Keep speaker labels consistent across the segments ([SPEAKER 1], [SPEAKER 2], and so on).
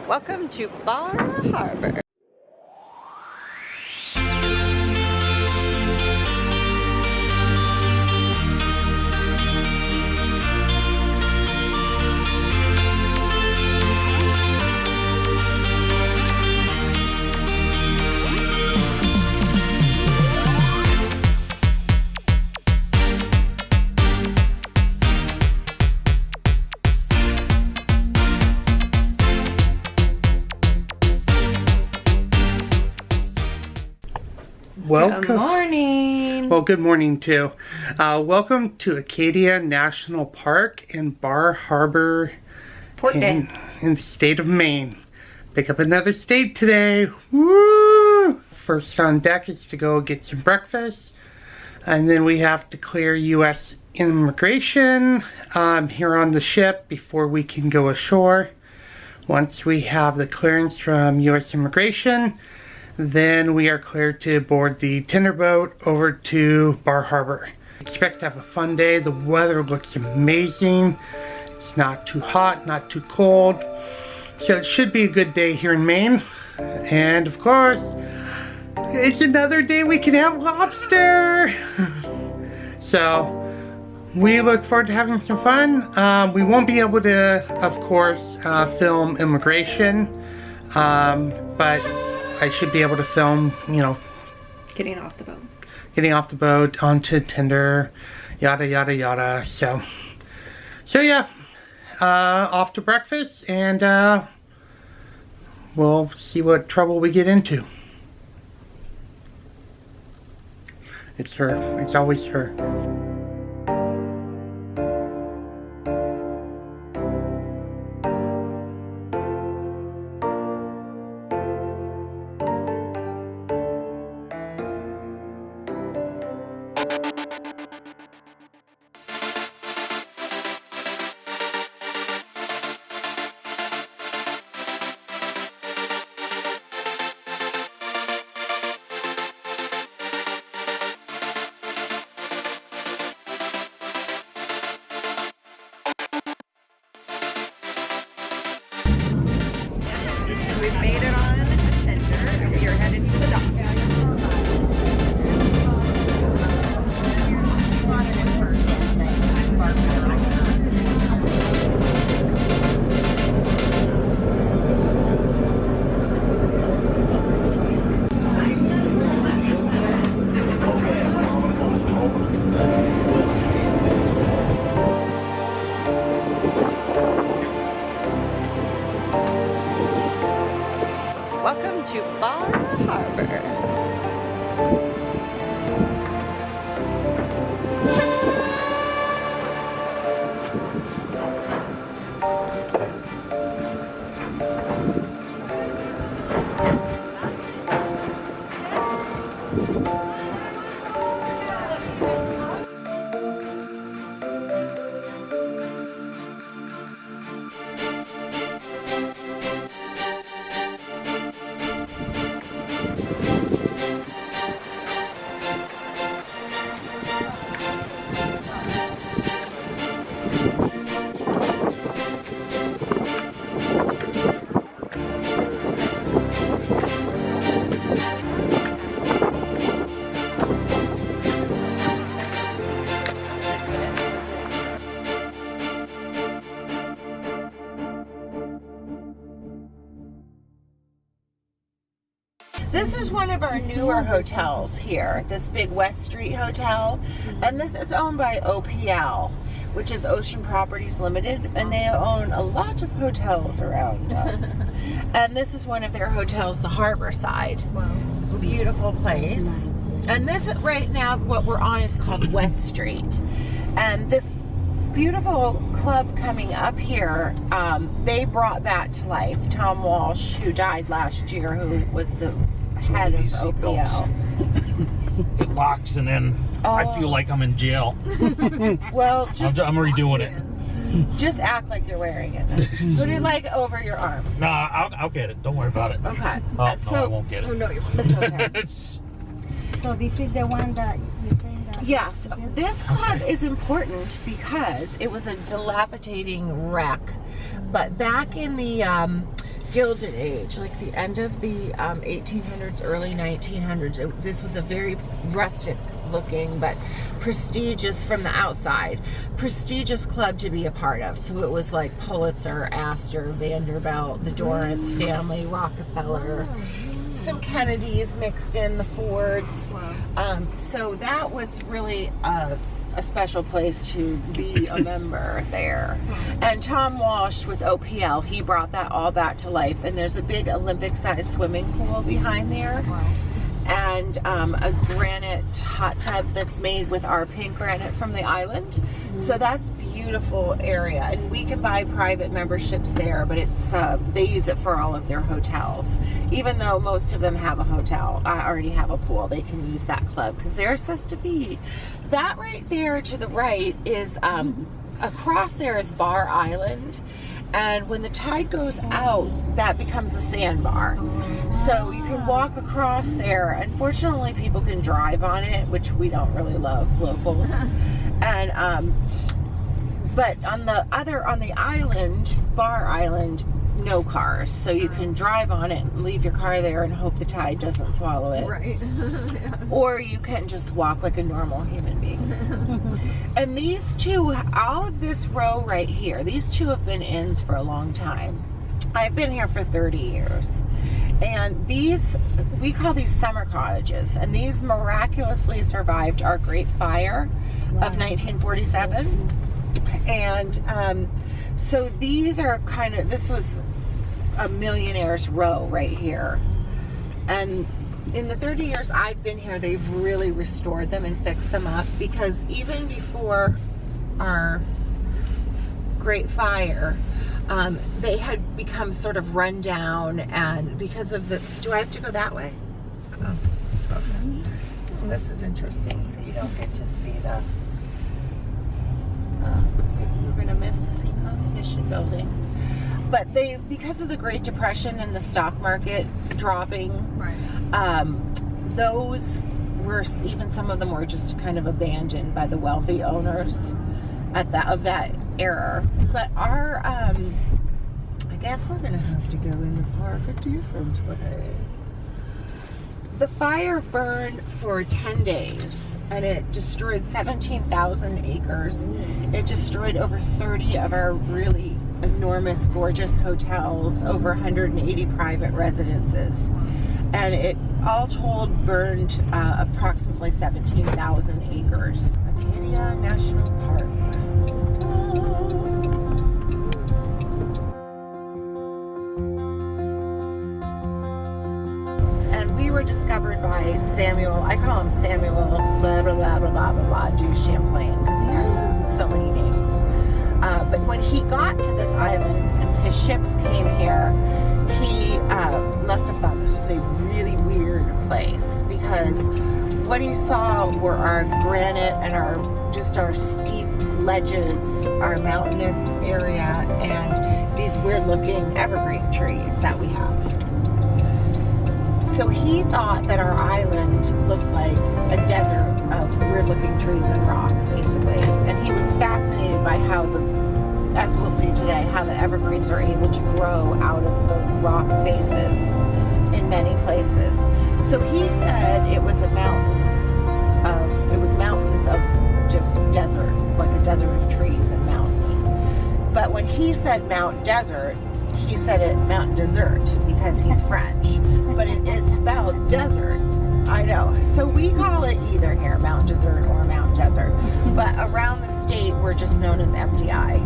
[SPEAKER 1] Welcome to Bar Harbor.
[SPEAKER 2] Welcome.
[SPEAKER 1] Good morning.
[SPEAKER 2] Well, good morning too. Welcome to Acadia National Park in Bar Harbor in the state of Maine. Pick up another state today. Woo! First on deck is to go get some breakfast, and then we have to clear U.S. immigration here on the ship before we can go ashore. Once we have the clearance from U.S. immigration, then we are cleared to board the tender boat over to Bar Harbor. Expect to have a fun day. The weather looks amazing. It's not too hot, not too cold. So it should be a good day here in Maine. And of course, it's another day we can have lobster. So we look forward to having some fun. We won't be able to, of course, film immigration, but I should be able to film, you know,
[SPEAKER 1] Getting off the boat.
[SPEAKER 2] Getting off the boat, onto tender, yada yada yada. So yeah, off to breakfast, and we'll see what trouble we get into. It's her. It's always her.
[SPEAKER 1] We've made it on a tender, and we are headed to the dock. Welcome to Bar Harbor.
[SPEAKER 3] This is one of our newer hotels here, this big West Street Hotel, and this is owned by OPL, which is Ocean Properties Limited, and they own a lot of hotels around us. And this is one of their hotels, the Harbor Side. Wow. Beautiful place. And this right now, what we're on is called West Street. And this beautiful club coming up here, they brought back to life Tom Walsh, who died last year, who was the head of OPL.
[SPEAKER 4] It locks, and then I feel like I'm in jail.
[SPEAKER 3] Well,
[SPEAKER 4] I'm redoing it.
[SPEAKER 3] Just act like you're wearing it. Put it like over your arm.
[SPEAKER 4] No, I'll get it. Don't worry about it.
[SPEAKER 3] Okay.
[SPEAKER 4] Oh, no, I won't get it.
[SPEAKER 1] Oh, no, you're
[SPEAKER 3] It's okay.
[SPEAKER 5] So this is the one that you think that...
[SPEAKER 3] Yes, this club is important because it was a dilapidating wreck. But back in the Gilded Age, like the end of the 1800s, early 1900s. This was a very rustic looking, but prestigious from the outside, prestigious club to be a part of. So it was like Pulitzer, Astor, Vanderbilt, the Dorrance family, Rockefeller, some Kennedys mixed in, the Fords. So that was really a special place to be a member there. And Tom Walsh with OPL, he brought that all back to life. And there's a big Olympic-sized swimming pool behind there. And a granite hot tub that's made with our pink granite from the island. So that's beautiful area, and we can buy private memberships there, but it's they use it for all of their hotels. Even though most of them have a hotel, already have a pool, they can use that club because they're assessed a fee. That right there to the right is across there is Bar Island. And when the tide goes out, that becomes a sandbar. So you can walk across there. Unfortunately, people can drive on it, which we don't really love, locals. And but on the island, Bar Island, no cars. So you can drive on it and leave your car there and hope the tide doesn't swallow it.
[SPEAKER 1] Right. Yeah.
[SPEAKER 3] Or you can just walk like a normal human being. And these two, all of this row right here, these two have been inns for a long time. I've been here for 30 years. And these, we call these summer cottages. And these miraculously survived our Great Fire of 1947. And so these are kind of, this was a millionaire's row right here. And in the 30 years I've been here, they've really restored them and fixed them up, because even before our Great Fire, they had become sort of run down, and because of the, do I have to go that way? Oh, okay. Well, this is interesting, so you don't get to see the, we're going to miss the Seacoast Mission building. But they, because of the Great Depression and the stock market dropping, those were, even some of them were just kind of abandoned by the wealthy owners at that, of that era. But our, I guess we're gonna have to go in the park a different way. The fire burned for 10 days and it destroyed 17,000 acres. It destroyed over 30 of our really enormous, gorgeous hotels, over 180 private residences. And it all told burned approximately 17,000 acres. Acadia National Park. And we were discovered by Samuel, I call him Samuel blah blah blah blah blah blah du Champlain, because he has so many names. But when he got to this island and his ships came here, he must have thought this was a really weird place, because what he saw were our granite and our steep ledges, our mountainous area, and these weird looking evergreen trees that we have. So he thought that our island looked like a desert of weird looking trees and rock, basically. And he was fascinated by how the, as we'll see today, how the evergreens are able to grow out of the rock faces in many places. So he said it was a mountain of, it was mountains of just desert, like a desert of trees and mountain. But when he said Mount Desert, he said it Mount Desert because he's French, but it is spelled desert. I know. So we call it either here Mount Desert or Mount Desert, but around the state we're just known as MDI.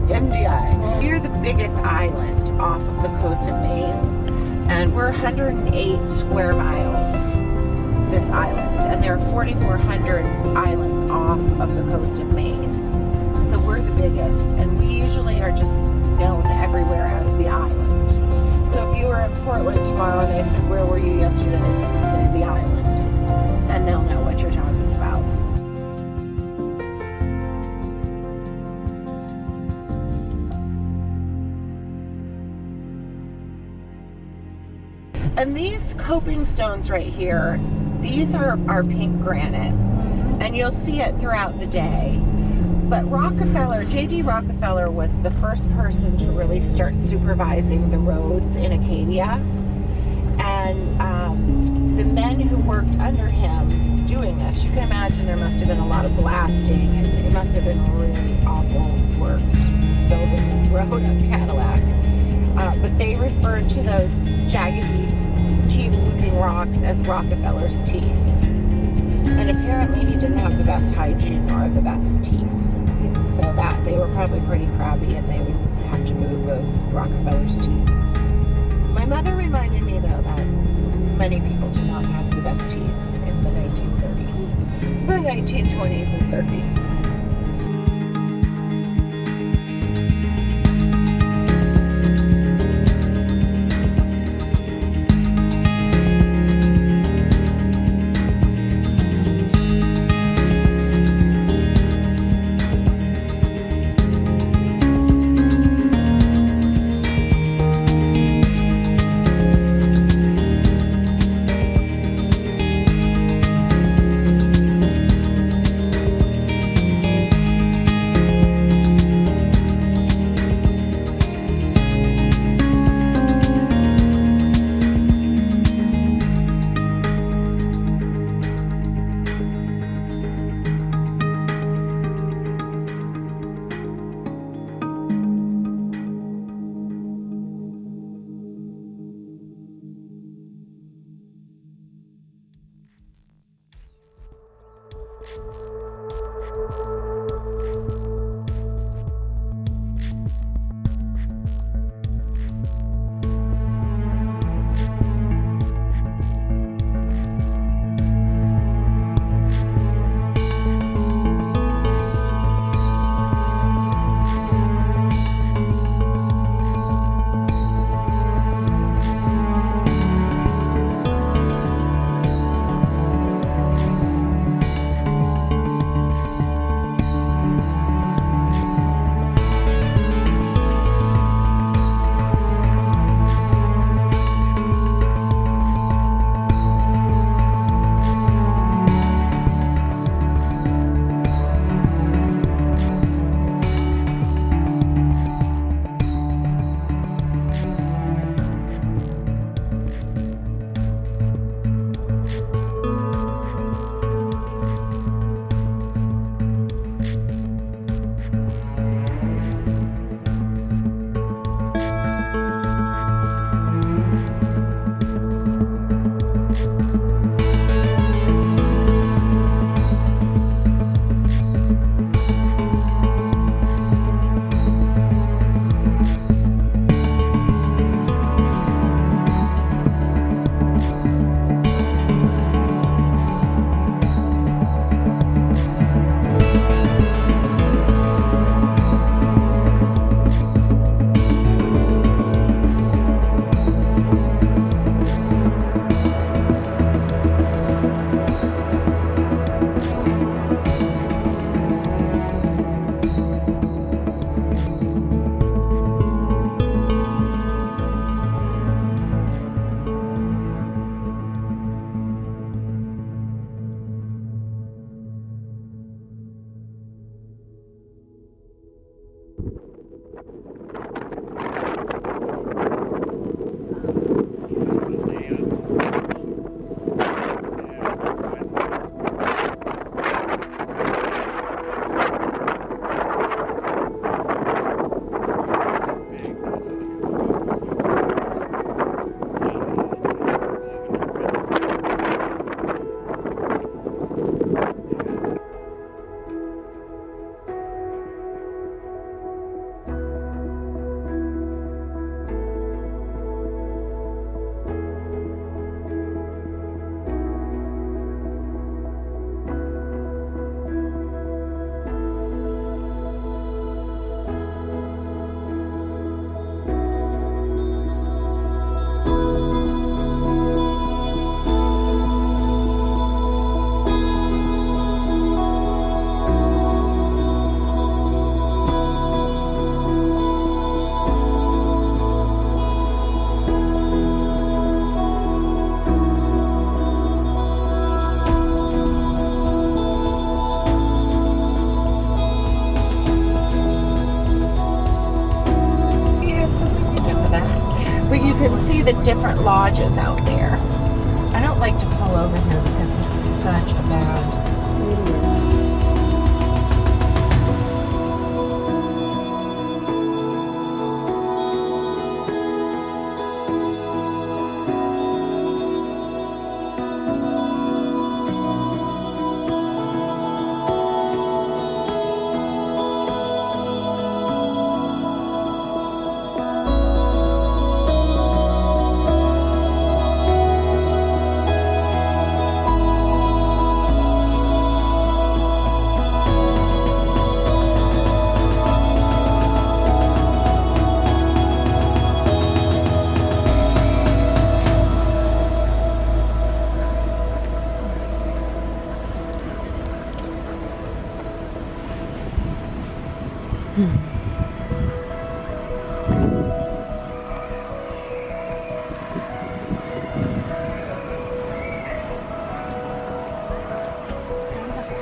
[SPEAKER 3] MDI. We're the biggest island off of the coast of Maine, and we're 108 square miles, this island, and there are 4,400 islands off of the coast of Maine. So we're the biggest, and we usually are just known everywhere as the island. So if you were in Portland tomorrow and they said, where were you yesterday? You can say the island, and they'll know what you're talking about. And these coping stones right here, these are our pink granite, and you'll see it throughout the day. But Rockefeller, J.D. Rockefeller was the first person to really start supervising the roads in Acadia. And the men who worked under him doing this, you can imagine there must have been a lot of blasting, and it must have been really awful work building this road up Cadillac. But they referred to those jaggedy, teeth-looking rocks as Rockefeller's teeth. And apparently he didn't have the best hygiene or the best teeth. So that they were probably pretty crabby, and they would have to move those Rockefeller's teeth. My mother reminded me, though, that many people did not have the best teeth in the 1930s, the 1920s and 30s. can see the different lodges out there. I don't like to pull over here because this is such a bad.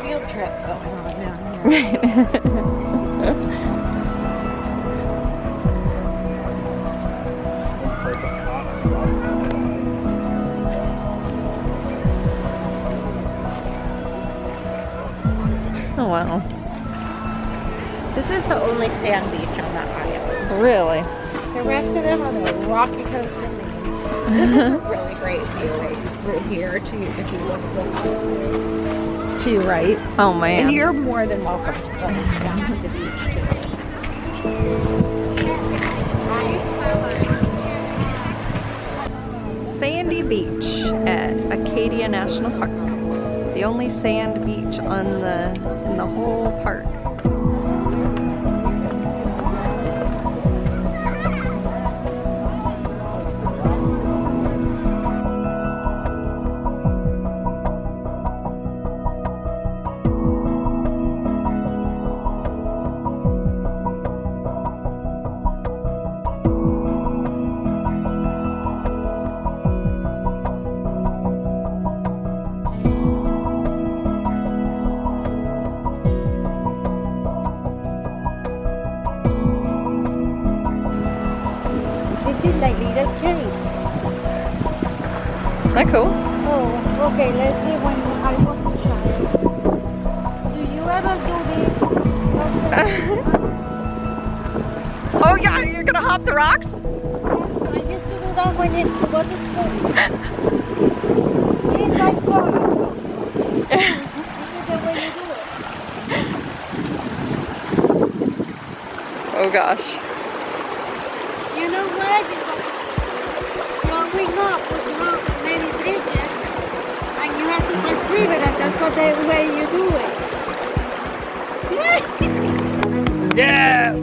[SPEAKER 3] Field trip going on down here.
[SPEAKER 1] Oh wow.
[SPEAKER 3] This is the only sand beach on that island.
[SPEAKER 1] Really?
[SPEAKER 3] The rest of them are the rocky coast of Maine. This is a really great view right here to if you look to your right.
[SPEAKER 1] Oh man.
[SPEAKER 3] And you're more than welcome to go down to the beach too.
[SPEAKER 1] Sandy Beach at Acadia National Park. The only sand beach in the whole park.
[SPEAKER 5] This is like little caves.
[SPEAKER 1] That cool?
[SPEAKER 5] Oh, okay, let's see when I walk inside. Do you ever do this?
[SPEAKER 1] Oh yeah, you're gonna hop the rocks?
[SPEAKER 5] I used to do that when I used to go to school. In my car. This is the way you do it.
[SPEAKER 1] Oh gosh.
[SPEAKER 5] You know why? Because growing up with not many bridges, and you have to cross river, and that's what the way you do it.
[SPEAKER 1] Yes!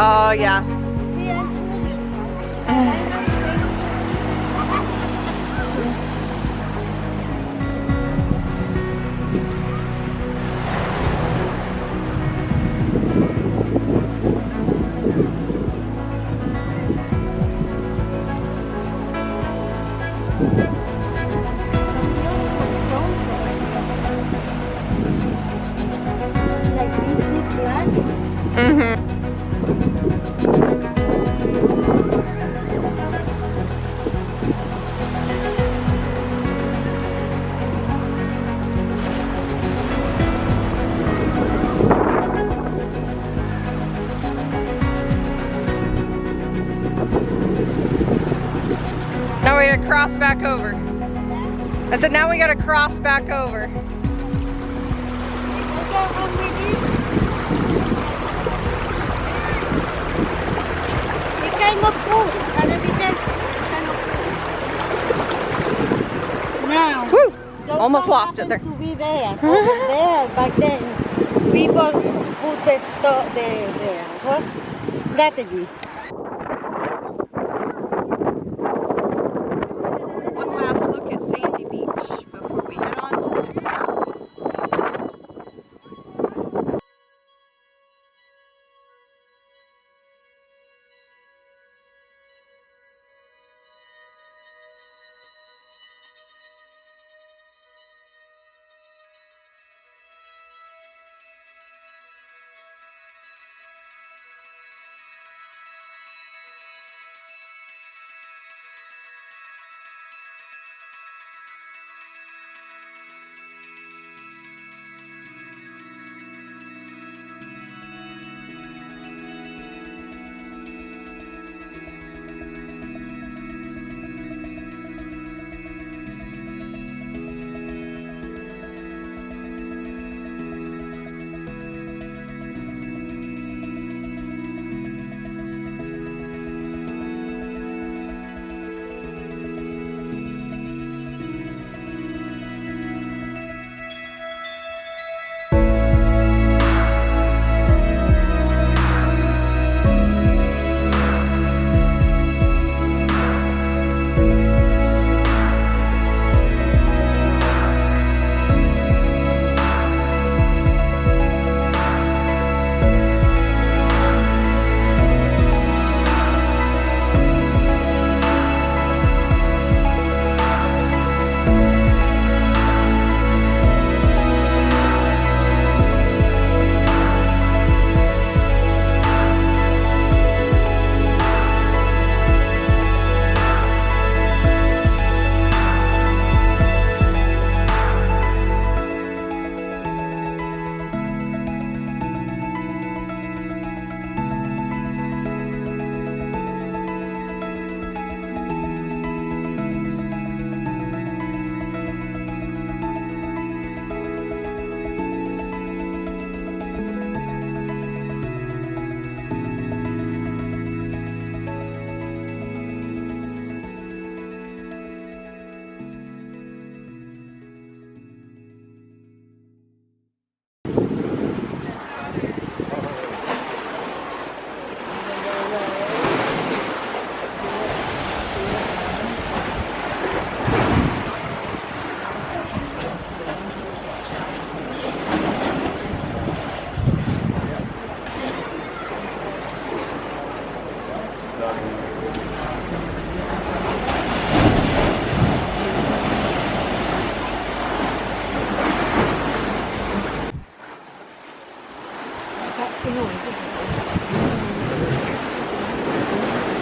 [SPEAKER 1] Oh yeah.
[SPEAKER 5] Like this is black.
[SPEAKER 1] Mm-hmm. Now we gotta cross back over. I said now we gotta cross back over.
[SPEAKER 5] Okay, I'm with you. kind of cool. Gotta be careful. Kind of cool. Now,
[SPEAKER 1] Woo!
[SPEAKER 5] those
[SPEAKER 1] Almost
[SPEAKER 5] all
[SPEAKER 1] lost it
[SPEAKER 5] happened
[SPEAKER 1] there.
[SPEAKER 5] To be there, over there, back then, people put the what? Strategy.
[SPEAKER 1] One last look at Sandy Beach before we head on to the next stop.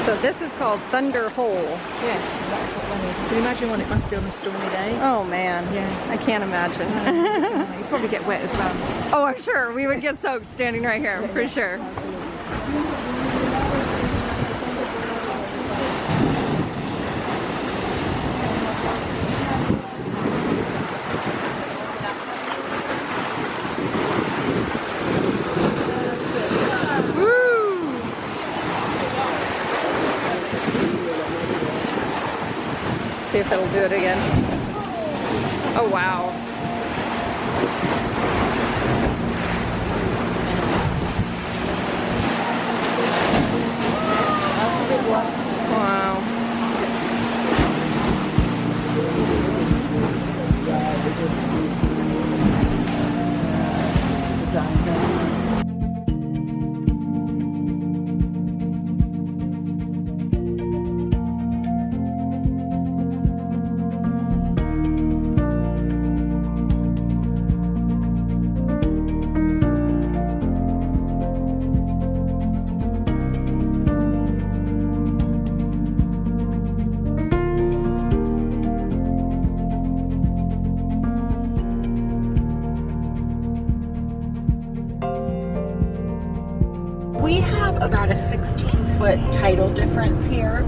[SPEAKER 1] So this is called Thunder Hole.
[SPEAKER 6] Yes, that's what one is. Can you imagine what it must be on a stormy day?
[SPEAKER 1] Oh man,
[SPEAKER 6] Yeah.
[SPEAKER 1] I can't imagine.
[SPEAKER 6] You probably get wet as well.
[SPEAKER 1] Oh, I'm sure we would get soaked standing right here, for sure. Woo! See if it'll do it again. Oh wow. Wow.
[SPEAKER 3] We have about a 16-foot tidal difference here.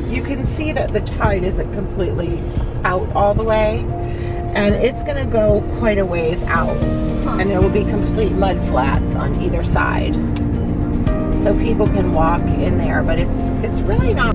[SPEAKER 3] You can see that the tide isn't completely out all the way, and it's going to go quite a ways out, and there will be complete mud flats on either side. so people can walk in there, but it's really not